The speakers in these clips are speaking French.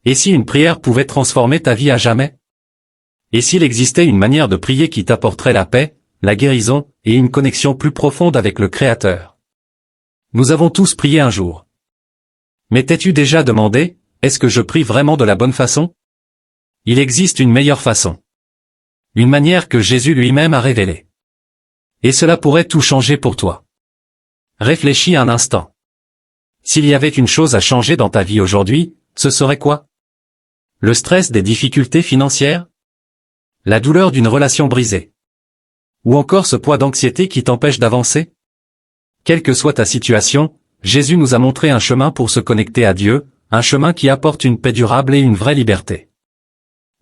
Et si une prière pouvait transformer ta vie à jamais? Et s'il existait une manière de prier qui t'apporterait la paix, la guérison, et une connexion plus profonde avec le Créateur? Nous avons tous prié un jour. Mais t'es-tu déjà demandé, est-ce que je prie vraiment de la bonne façon? Il existe une meilleure façon. Une manière que Jésus lui-même a révélée. Et cela pourrait tout changer pour toi. Réfléchis un instant. S'il y avait une chose à changer dans ta vie aujourd'hui, ce serait quoi? Le stress des difficultés financières? La douleur d'une relation brisée? Ou encore ce poids d'anxiété qui t'empêche d'avancer? Quelle que soit ta situation, Jésus nous a montré un chemin pour se connecter à Dieu, un chemin qui apporte une paix durable et une vraie liberté.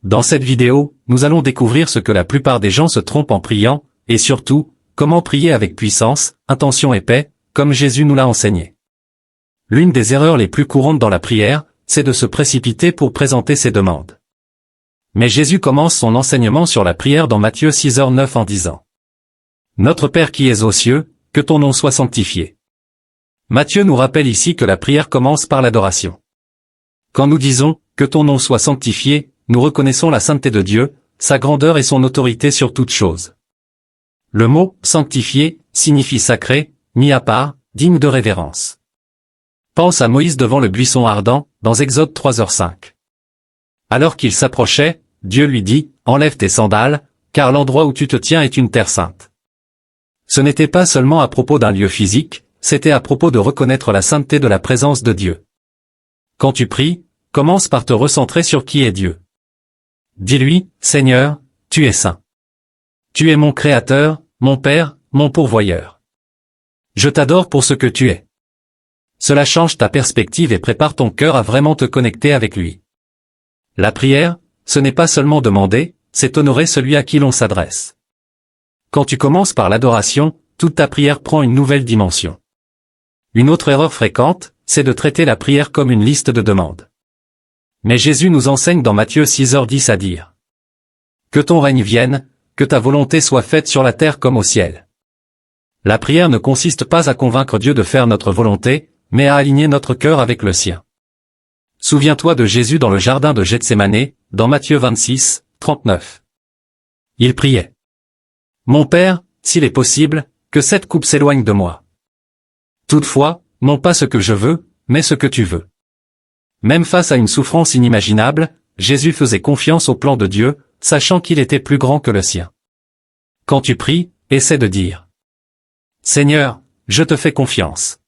Dans cette vidéo, nous allons découvrir ce que la plupart des gens se trompent en priant, et surtout, comment prier avec puissance, intention et paix, comme Jésus nous l'a enseigné. L'une des erreurs les plus courantes dans la prière, c'est de se précipiter pour présenter ses demandes. Mais Jésus commence son enseignement sur la prière dans Matthieu 6h9 en disant: Notre Père qui es aux cieux, que ton nom soit sanctifié. Matthieu nous rappelle ici que la prière commence par l'adoration. Quand nous disons « que ton nom soit sanctifié », nous reconnaissons la sainteté de Dieu, sa grandeur et son autorité sur toute chose. Le mot « sanctifié » signifie sacré, mis à part, digne de révérence. Pense à Moïse devant le buisson ardent, dans Exode 3h5. Alors qu'il s'approchait, Dieu lui dit « Enlève tes sandales, car l'endroit où tu te tiens est une terre sainte. » Ce n'était pas seulement à propos d'un lieu physique, c'était à propos de reconnaître la sainteté de la présence de Dieu. Quand tu pries, commence par te recentrer sur qui est Dieu. Dis-lui, Seigneur, tu es saint. Tu es mon Créateur, mon Père, mon pourvoyeur. Je t'adore pour ce que tu es. Cela change ta perspective et prépare ton cœur à vraiment te connecter avec lui. La prière, ce n'est pas seulement demander, c'est honorer celui à qui l'on s'adresse. Quand tu commences par l'adoration, toute ta prière prend une nouvelle dimension. Une autre erreur fréquente, c'est de traiter la prière comme une liste de demandes. Mais Jésus nous enseigne dans Matthieu 6h10 à dire: Que ton règne vienne, que ta volonté soit faite sur la terre comme au ciel. La prière ne consiste pas à convaincre Dieu de faire notre volonté, mais à aligner notre cœur avec le sien. Souviens-toi de Jésus dans le jardin de Gethsémanée, dans Matthieu 26, 39. Il priait: Mon Père, s'il est possible, que cette coupe s'éloigne de moi. Toutefois, non pas ce que je veux, mais ce que tu veux. Même face à une souffrance inimaginable, Jésus faisait confiance au plan de Dieu, sachant qu'il était plus grand que le sien. Quand tu pries, essaie de dire: Seigneur, je te fais confiance.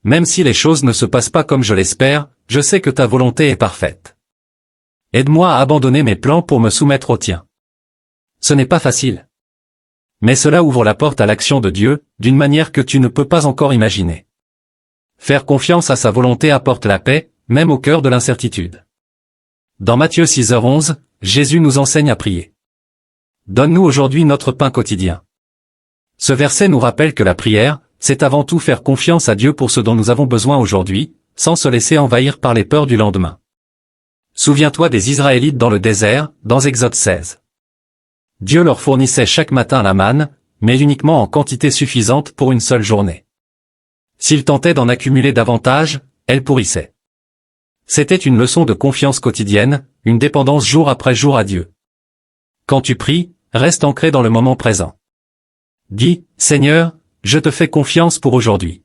Même si les choses ne se passent pas comme je l'espère, je sais que ta volonté est parfaite. Aide-moi à abandonner mes plans pour me soumettre au tien. Ce n'est pas facile. Mais cela ouvre la porte à l'action de Dieu, d'une manière que tu ne peux pas encore imaginer. Faire confiance à sa volonté apporte la paix, même au cœur de l'incertitude. Dans Matthieu 6h11, Jésus nous enseigne à prier. Donne-nous aujourd'hui notre pain quotidien. Ce verset nous rappelle que la prière, c'est avant tout faire confiance à Dieu pour ce dont nous avons besoin aujourd'hui, sans se laisser envahir par les peurs du lendemain. Souviens-toi des Israélites dans le désert, dans Exode 16. Dieu leur fournissait chaque matin la manne, mais uniquement en quantité suffisante pour une seule journée. S'ils tentaient d'en accumuler davantage, elle pourrissait. C'était une leçon de confiance quotidienne, une dépendance jour après jour à Dieu. Quand tu pries, reste ancré dans le moment présent. Dis, Seigneur, je te fais confiance pour aujourd'hui.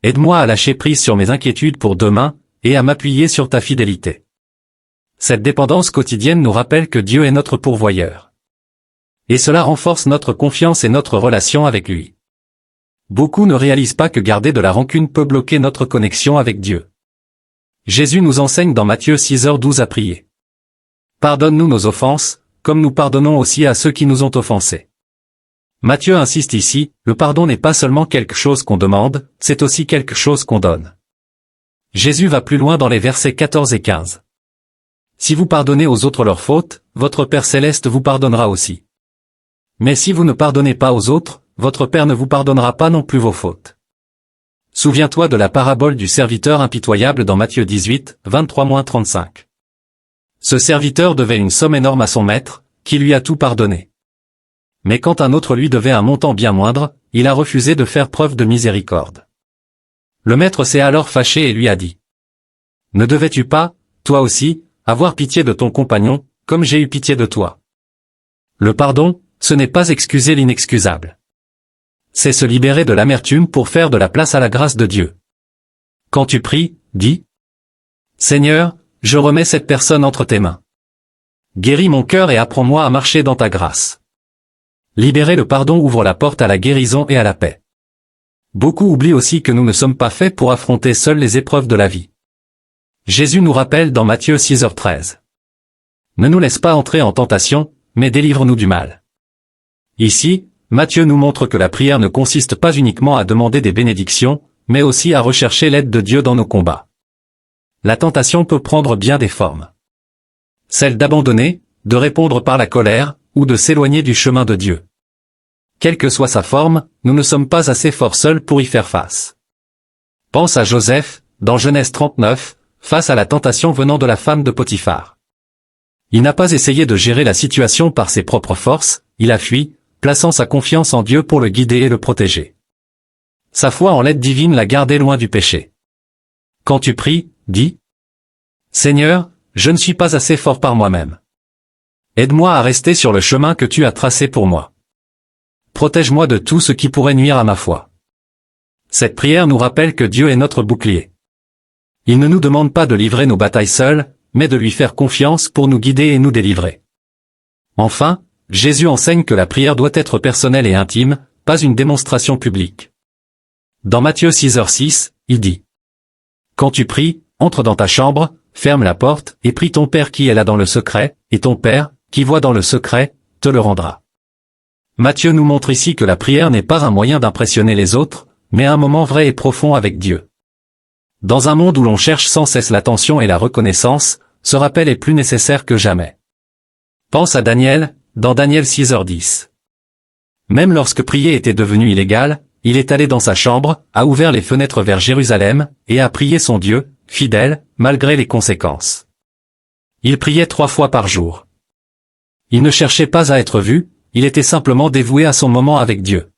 Aide-moi à lâcher prise sur mes inquiétudes pour demain, et à m'appuyer sur ta fidélité. Cette dépendance quotidienne nous rappelle que Dieu est notre pourvoyeur. Et cela renforce notre confiance et notre relation avec lui. Beaucoup ne réalisent pas que garder de la rancune peut bloquer notre connexion avec Dieu. Jésus nous enseigne dans Matthieu 6h12 à prier. Pardonne-nous nos offenses, comme nous pardonnons aussi à ceux qui nous ont offensés. Matthieu insiste ici, le pardon n'est pas seulement quelque chose qu'on demande, c'est aussi quelque chose qu'on donne. Jésus va plus loin dans les versets 14 et 15. Si vous pardonnez aux autres leurs fautes, votre Père céleste vous pardonnera aussi. Mais si vous ne pardonnez pas aux autres, votre Père ne vous pardonnera pas non plus vos fautes. Souviens-toi de la parabole du serviteur impitoyable dans Matthieu 18, 23-35. Ce serviteur devait une somme énorme à son maître, qui lui a tout pardonné. Mais quand un autre lui devait un montant bien moindre, il a refusé de faire preuve de miséricorde. Le maître s'est alors fâché et lui a dit: Ne devais-tu pas, toi aussi, avoir pitié de ton compagnon, comme j'ai eu pitié de toi. Le pardon, ce n'est pas excuser l'inexcusable. C'est se libérer de l'amertume pour faire de la place à la grâce de Dieu. Quand tu pries, dis: Seigneur, je remets cette personne entre tes mains. Guéris mon cœur et apprends-moi à marcher dans ta grâce. Libérer le pardon ouvre la porte à la guérison et à la paix. Beaucoup oublient aussi que nous ne sommes pas faits pour affronter seuls les épreuves de la vie. Jésus nous rappelle dans Matthieu 6h13. Ne nous laisse pas entrer en tentation, mais délivre-nous du mal. Ici, Matthieu nous montre que la prière ne consiste pas uniquement à demander des bénédictions, mais aussi à rechercher l'aide de Dieu dans nos combats. La tentation peut prendre bien des formes. Celle d'abandonner, de répondre par la colère, ou de s'éloigner du chemin de Dieu. Quelle que soit sa forme, nous ne sommes pas assez forts seuls pour y faire face. Pense à Joseph, dans Genèse 39, face à la tentation venant de la femme de Potiphar. Il n'a pas essayé de gérer la situation par ses propres forces, il a fui, plaçant sa confiance en Dieu pour le guider et le protéger. Sa foi en l'aide divine l'a gardé loin du péché. Quand tu pries, dis: Seigneur, je ne suis pas assez fort par moi-même. Aide-moi à rester sur le chemin que tu as tracé pour moi. Protège-moi de tout ce qui pourrait nuire à ma foi. Cette prière nous rappelle que Dieu est notre bouclier. Il ne nous demande pas de livrer nos batailles seuls, mais de lui faire confiance pour nous guider et nous délivrer. Enfin, Jésus enseigne que la prière doit être personnelle et intime, pas une démonstration publique. Dans Matthieu 6h6, il dit: Quand tu pries, entre dans ta chambre, ferme la porte, et prie ton Père qui est là dans le secret, et ton Père, qui voit dans le secret, te le rendra. Matthieu nous montre ici que la prière n'est pas un moyen d'impressionner les autres, mais un moment vrai et profond avec Dieu. Dans un monde où l'on cherche sans cesse l'attention et la reconnaissance, ce rappel est plus nécessaire que jamais. Pense à Daniel, dans Daniel 6h10. Même lorsque prier était devenu illégal, il est allé dans sa chambre, a ouvert les fenêtres vers Jérusalem, et a prié son Dieu, fidèle, malgré les conséquences. Il priait 3 fois par jour. Il ne cherchait pas à être vu, il était simplement dévoué à son moment avec Dieu.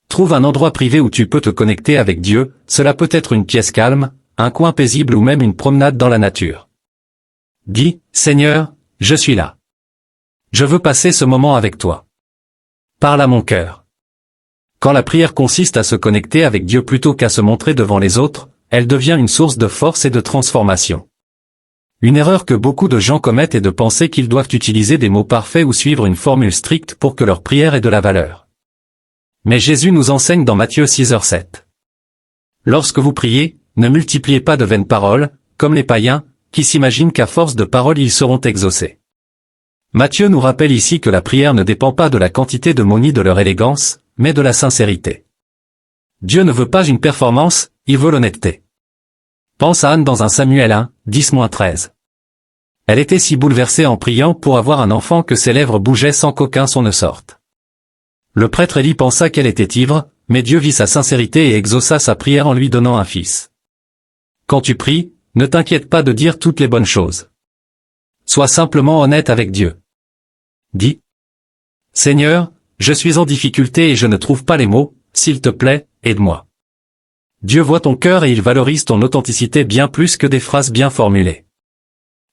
Trouve un endroit privé où tu peux te connecter avec Dieu, cela peut être une pièce calme, un coin paisible ou même une promenade dans la nature. Dis: Seigneur, je suis là. Je veux passer ce moment avec toi. Parle à mon cœur. Quand la prière consiste à se connecter avec Dieu plutôt qu'à se montrer devant les autres, elle devient une source de force et de transformation. Une erreur que beaucoup de gens commettent est de penser qu'ils doivent utiliser des mots parfaits ou suivre une formule stricte pour que leur prière ait de la valeur. Mais Jésus nous enseigne dans Matthieu 6h7. Lorsque vous priez, ne multipliez pas de vaines paroles, comme les païens, qui s'imaginent qu'à force de paroles ils seront exaucés. Matthieu nous rappelle ici que la prière ne dépend pas de la quantité de mots ni de leur élégance, mais de la sincérité. Dieu ne veut pas une performance, il veut l'honnêteté. Pense à Anne dans un Samuel 1, 10-13. Elle était si bouleversée en priant pour avoir un enfant que ses lèvres bougeaient sans qu'aucun son ne sorte. Le prêtre Élie pensa qu'elle était ivre, mais Dieu vit sa sincérité et exauça sa prière en lui donnant un fils. Quand tu pries, ne t'inquiète pas de dire toutes les bonnes choses. Sois simplement honnête avec Dieu. Dis: Seigneur, je suis en difficulté et je ne trouve pas les mots, s'il te plaît, aide-moi. Dieu voit ton cœur et il valorise ton authenticité bien plus que des phrases bien formulées.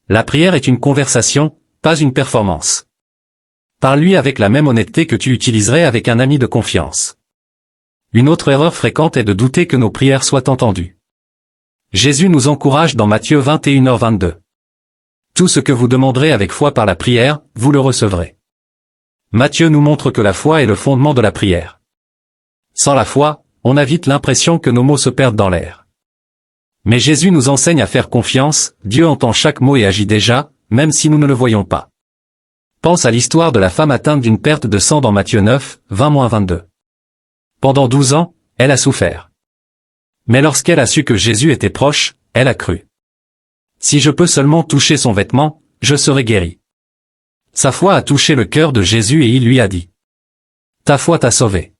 La prière est une conversation, pas une performance. Parle-lui avec la même honnêteté que tu utiliserais avec un ami de confiance. Une autre erreur fréquente est de douter que nos prières soient entendues. Jésus nous encourage dans Matthieu 21h22. Tout ce que vous demanderez avec foi par la prière, vous le recevrez. Matthieu nous montre que la foi est le fondement de la prière. Sans la foi, on a vite l'impression que nos mots se perdent dans l'air. Mais Jésus nous enseigne à faire confiance, Dieu entend chaque mot et agit déjà, même si nous ne le voyons pas. Pense à l'histoire de la femme atteinte d'une perte de sang dans Matthieu 9, 20-22. Pendant 12 ans, elle a souffert. Mais lorsqu'elle a su que Jésus était proche, elle a cru. Si je peux seulement toucher son vêtement, je serai guéri. Sa foi a touché le cœur de Jésus et il lui a dit: Ta foi t'a sauvé.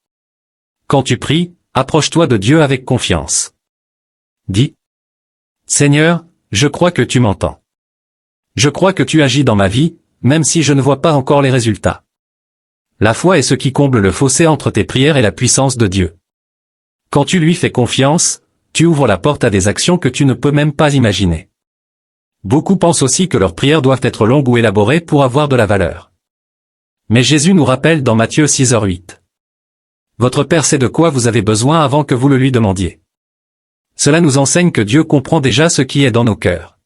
Quand tu pries, approche-toi de Dieu avec confiance. Dis: Seigneur, je crois que tu m'entends. Je crois que tu agis dans ma vie, même si je ne vois pas encore les résultats. La foi est ce qui comble le fossé entre tes prières et la puissance de Dieu. Quand tu lui fais confiance, tu ouvres la porte à des actions que tu ne peux même pas imaginer. Beaucoup pensent aussi que leurs prières doivent être longues ou élaborées pour avoir de la valeur. Mais Jésus nous rappelle dans Matthieu 6h08. Votre Père sait de quoi vous avez besoin avant que vous le lui demandiez. Cela nous enseigne que Dieu comprend déjà ce qui est dans nos cœurs.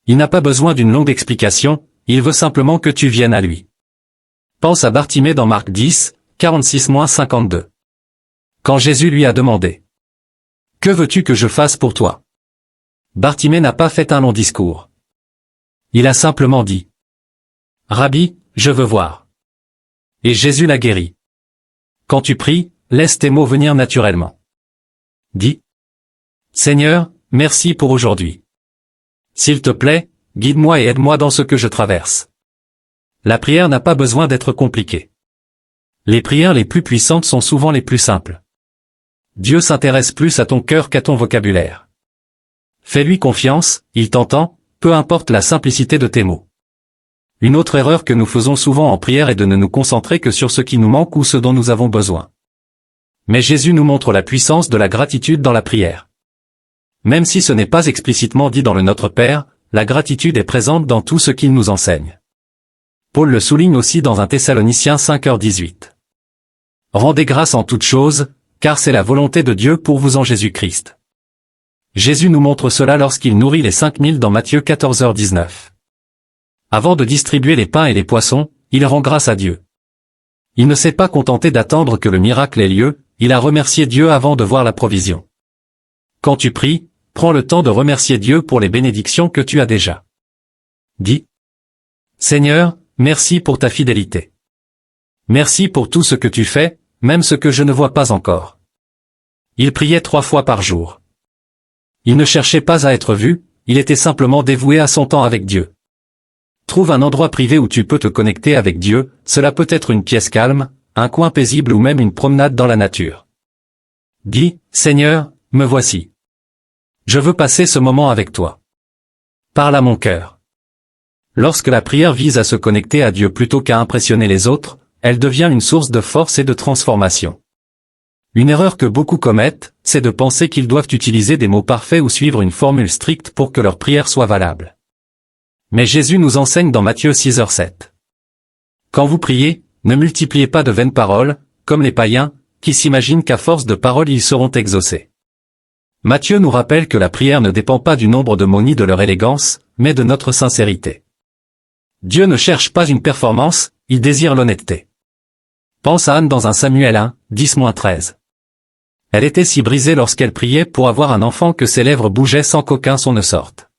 Il n'a pas besoin d'une longue explication, il veut simplement que tu viennes à lui. Pense à Bartimée dans Marc 10, 46-52. Quand Jésus lui a demandé « Que veux-tu que je fasse pour toi ?» Bartimée n'a pas fait un long discours. Il a simplement dit « Rabbi, je veux voir. » Et Jésus l'a guéri. Quand tu pries, laisse tes mots venir naturellement. Dis « Seigneur, merci pour aujourd'hui. S'il te plaît, guide-moi et aide-moi dans ce que je traverse. » La prière n'a pas besoin d'être compliquée. Les prières les plus puissantes sont souvent les plus simples. Dieu s'intéresse plus à ton cœur qu'à ton vocabulaire. Fais-lui confiance, il t'entend, peu importe la simplicité de tes mots. Une autre erreur que nous faisons souvent en prière est de ne nous concentrer que sur ce qui nous manque ou ce dont nous avons besoin. Mais Jésus nous montre la puissance de la gratitude dans la prière. Même si ce n'est pas explicitement dit dans le Notre Père, la gratitude est présente dans tout ce qu'il nous enseigne. Paul le souligne aussi dans 1 Thessaloniciens 5h18. Rendez grâce en toutes choses, car c'est la volonté de Dieu pour vous en Jésus-Christ. Jésus nous montre cela lorsqu'il nourrit les 5000 dans Matthieu 14h19. Avant de distribuer les pains et les poissons, il rend grâce à Dieu. Il ne s'est pas contenté d'attendre que le miracle ait lieu, il a remercié Dieu avant de voir la provision. Quand tu pries, prends le temps de remercier Dieu pour les bénédictions que tu as déjà. Dis « Seigneur, merci pour ta fidélité. Merci pour tout ce que tu fais, même ce que je ne vois pas encore. » Il priait 3 fois par jour. Il ne cherchait pas à être vu, il était simplement dévoué à son temps avec Dieu. Trouve un endroit privé où tu peux te connecter avec Dieu, cela peut être une pièce calme, un coin paisible ou même une promenade dans la nature. Dis, Seigneur, me voici. Je veux passer ce moment avec toi. Parle à mon cœur. Lorsque la prière vise à se connecter à Dieu plutôt qu'à impressionner les autres, elle devient une source de force et de transformation. Une erreur que beaucoup commettent, c'est de penser qu'ils doivent utiliser des mots parfaits ou suivre une formule stricte pour que leur prière soit valable. Mais Jésus nous enseigne dans Matthieu 6h7. Quand vous priez, ne multipliez pas de vaines paroles, comme les païens, qui s'imaginent qu'à force de paroles ils seront exaucés. Matthieu nous rappelle que la prière ne dépend pas du nombre de mots ni de leur élégance, mais de notre sincérité. Dieu ne cherche pas une performance, il désire l'honnêteté. Pense à Anne dans 1 Samuel 1, 10-13. Elle était si brisée lorsqu'elle priait pour avoir un enfant que ses lèvres bougeaient sans qu'aucun son ne sorte.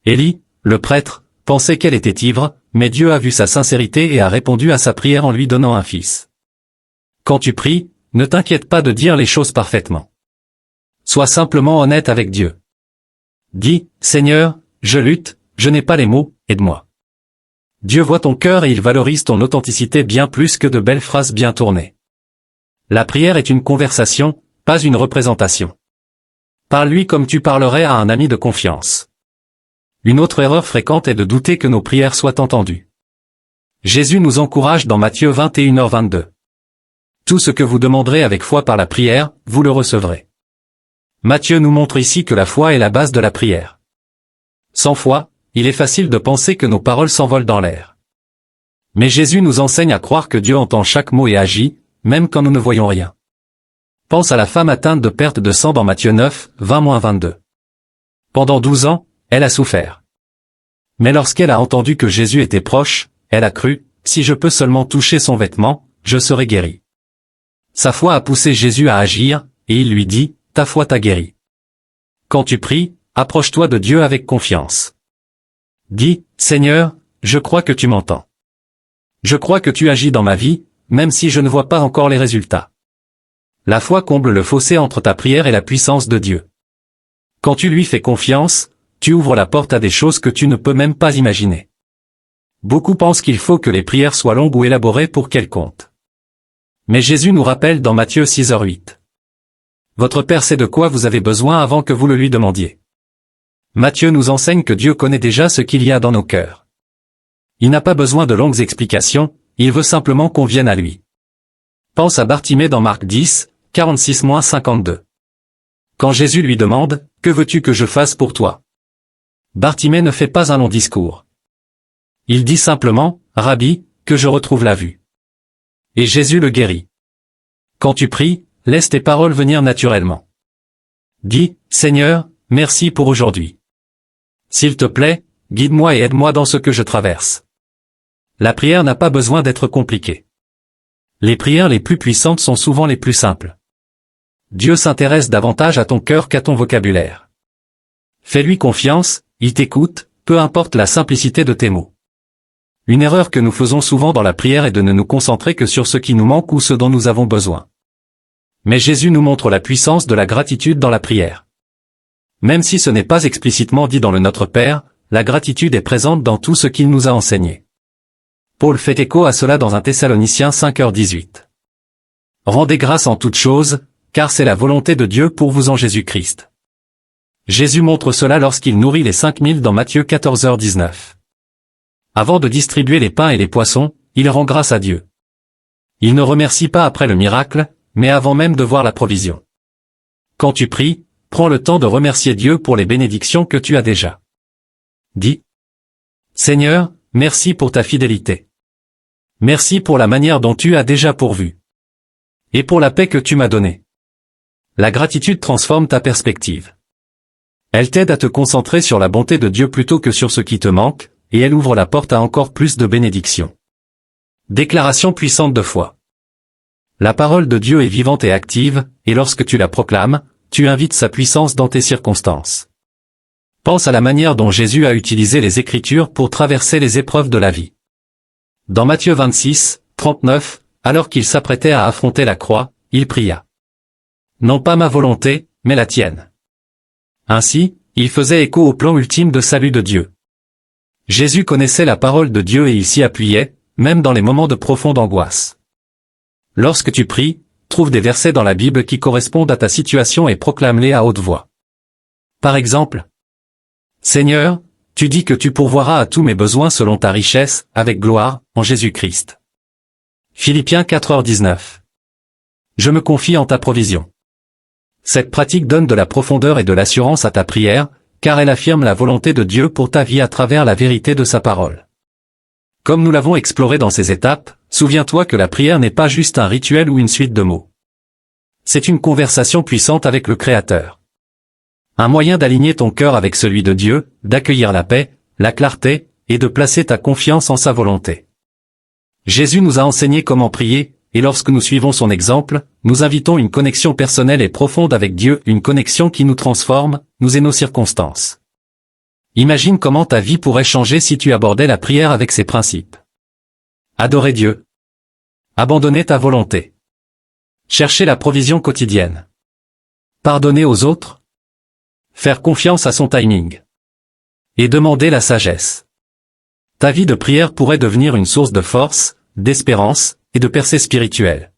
Élie, le prêtre, pensait qu'elle était ivre, mais Dieu a vu sa sincérité et a répondu à sa prière en lui donnant un fils. Quand tu pries, ne t'inquiète pas de dire les choses parfaitement. Sois simplement honnête avec Dieu. Dis, Seigneur, je lutte, je n'ai pas les mots, aide-moi. Dieu voit ton cœur et il valorise ton authenticité bien plus que de belles phrases bien tournées. La prière est une conversation, pas une représentation. Parle-lui comme tu parlerais à un ami de confiance. Une autre erreur fréquente est de douter que nos prières soient entendues. Jésus nous encourage dans Matthieu 21h22. Tout ce que vous demanderez avec foi par la prière, vous le recevrez. Matthieu nous montre ici que la foi est la base de la prière. Sans foi, il est facile de penser que nos paroles s'envolent dans l'air. Mais Jésus nous enseigne à croire que Dieu entend chaque mot et agit, même quand nous ne voyons rien. Pense à la femme atteinte de perte de sang dans Matthieu 9, 20-22. Pendant 12 ans, elle a souffert. Mais lorsqu'elle a entendu que Jésus était proche, elle a cru, si je peux seulement toucher son vêtement, je serai guéri. Sa foi a poussé Jésus à agir, et il lui dit, ta foi t'a guéri. Quand tu pries, approche-toi de Dieu avec confiance. Dis, Seigneur, je crois que tu m'entends. Je crois que tu agis dans ma vie, même si je ne vois pas encore les résultats. La foi comble le fossé entre ta prière et la puissance de Dieu. Quand tu lui fais confiance, tu ouvres la porte à des choses que tu ne peux même pas imaginer. Beaucoup pensent qu'il faut que les prières soient longues ou élaborées pour qu'elles comptent. Mais Jésus nous rappelle dans Matthieu 6h8. Votre Père sait de quoi vous avez besoin avant que vous le lui demandiez. Matthieu nous enseigne que Dieu connaît déjà ce qu'il y a dans nos cœurs. Il n'a pas besoin de longues explications, il veut simplement qu'on vienne à lui. Pense à Bartimée dans Marc 10, 46-52. Quand Jésus lui demande, « Que veux-tu que je fasse pour toi ?» Bartimée ne fait pas un long discours. Il dit simplement, « Rabbi, que je retrouve la vue. » Et Jésus le guérit. Quand tu pries, laisse tes paroles venir naturellement. Dis, « Seigneur, merci pour aujourd'hui. S'il te plaît, guide-moi et aide-moi dans ce que je traverse. » La prière n'a pas besoin d'être compliquée. Les prières les plus puissantes sont souvent les plus simples. Dieu s'intéresse davantage à ton cœur qu'à ton vocabulaire. Fais-lui confiance, il t'écoute, peu importe la simplicité de tes mots. Une erreur que nous faisons souvent dans la prière est de ne nous concentrer que sur ce qui nous manque ou ce dont nous avons besoin. Mais Jésus nous montre la puissance de la gratitude dans la prière. Même si ce n'est pas explicitement dit dans le Notre Père, la gratitude est présente dans tout ce qu'il nous a enseigné. Paul fait écho à cela dans 1 Thessaloniciens 5h18. Rendez grâce en toutes choses, car c'est la volonté de Dieu pour vous en Jésus-Christ. Jésus montre cela lorsqu'il nourrit les 5000 dans Matthieu 14h19. Avant de distribuer les pains et les poissons, il rend grâce à Dieu. Il ne remercie pas après le miracle, mais avant même de voir la provision. Quand tu pries, prends le temps de remercier Dieu pour les bénédictions que tu as déjà. Dis, « Seigneur, merci pour ta fidélité. Merci pour la manière dont tu as déjà pourvu. Et pour la paix que tu m'as donnée. » La gratitude transforme ta perspective. Elle t'aide à te concentrer sur la bonté de Dieu plutôt que sur ce qui te manque, et elle ouvre la porte à encore plus de bénédictions. Déclaration puissante de foi. La parole de Dieu est vivante et active, et lorsque tu la proclames, tu invites sa puissance dans tes circonstances. Pense à la manière dont Jésus a utilisé les Écritures pour traverser les épreuves de la vie. Dans Matthieu 26, 39, alors qu'il s'apprêtait à affronter la croix, il pria. « Non pas ma volonté, mais la tienne. » Ainsi, il faisait écho au plan ultime de salut de Dieu. Jésus connaissait la parole de Dieu et il s'y appuyait, même dans les moments de profonde angoisse. Lorsque tu pries, trouve des versets dans la Bible qui correspondent à ta situation et proclame-les à haute voix. Par exemple, « Seigneur, tu dis que tu pourvoiras à tous mes besoins selon ta richesse, avec gloire, en Jésus-Christ. » Philippiens 4h19. Je me confie en ta provision. Cette pratique donne de la profondeur et de l'assurance à ta prière, car elle affirme la volonté de Dieu pour ta vie à travers la vérité de sa parole. Comme nous l'avons exploré dans ces étapes, souviens-toi que la prière n'est pas juste un rituel ou une suite de mots. C'est une conversation puissante avec le Créateur. Un moyen d'aligner ton cœur avec celui de Dieu, d'accueillir la paix, la clarté, et de placer ta confiance en sa volonté. Jésus nous a enseigné comment prier, et lorsque nous suivons son exemple, nous invitons une connexion personnelle et profonde avec Dieu, une connexion qui nous transforme, nous et nos circonstances. Imagine comment ta vie pourrait changer si tu abordais la prière avec ces principes. Adorer Dieu. Abandonner ta volonté. Chercher la provision quotidienne. Pardonner aux autres. Faire confiance à son timing. Et demander la sagesse. Ta vie de prière pourrait devenir une source de force, d'espérance, et de percée spirituelle.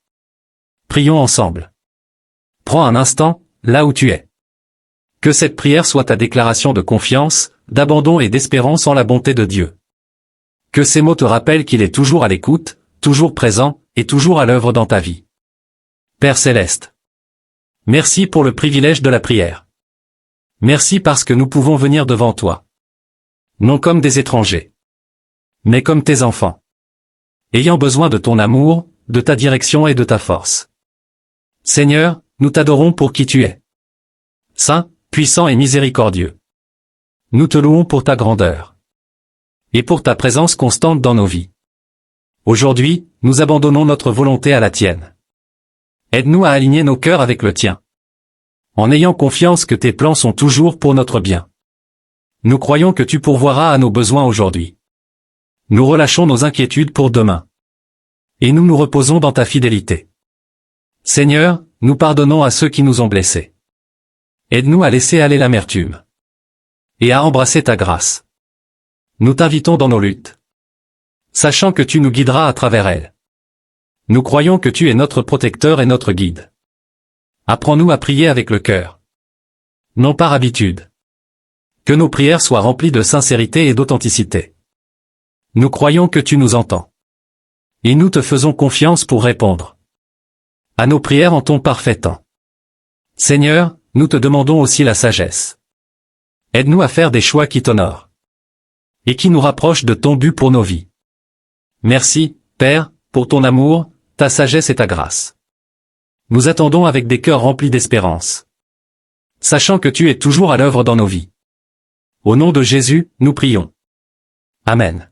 Prions ensemble. Prends un instant, là où tu es. Que cette prière soit ta déclaration de confiance, d'abandon et d'espérance en la bonté de Dieu. Que ces mots te rappellent qu'il est toujours à l'écoute, toujours présent, et toujours à l'œuvre dans ta vie. Père Céleste. Merci pour le privilège de la prière. Merci parce que nous pouvons venir devant toi. Non comme des étrangers, mais comme tes enfants. Ayant besoin de ton amour, de ta direction et de ta force. Seigneur, nous t'adorons pour qui tu es. Saint, puissant et miséricordieux. Nous te louons pour ta grandeur. Et pour ta présence constante dans nos vies. Aujourd'hui, nous abandonnons notre volonté à la tienne. Aide-nous à aligner nos cœurs avec le tien. En ayant confiance que tes plans sont toujours pour notre bien. Nous croyons que tu pourvoiras à nos besoins aujourd'hui. Nous relâchons nos inquiétudes pour demain. Et nous nous reposons dans ta fidélité. Seigneur, nous pardonnons à ceux qui nous ont blessés. Aide-nous à laisser aller l'amertume. Et à embrasser ta grâce. Nous t'invitons dans nos luttes. Sachant que tu nous guideras à travers elles. Nous croyons que tu es notre protecteur et notre guide. Apprends-nous à prier avec le cœur. Non par habitude. Que nos prières soient remplies de sincérité et d'authenticité. Nous croyons que tu nous entends. Et nous te faisons confiance pour répondre à nos prières en ton parfait temps. Seigneur, nous te demandons aussi la sagesse. Aide-nous à faire des choix qui t'honorent. Et qui nous rapprochent de ton but pour nos vies. Merci, Père, pour ton amour, ta sagesse et ta grâce. Nous attendons avec des cœurs remplis d'espérance. Sachant que tu es toujours à l'œuvre dans nos vies. Au nom de Jésus, nous prions. Amen.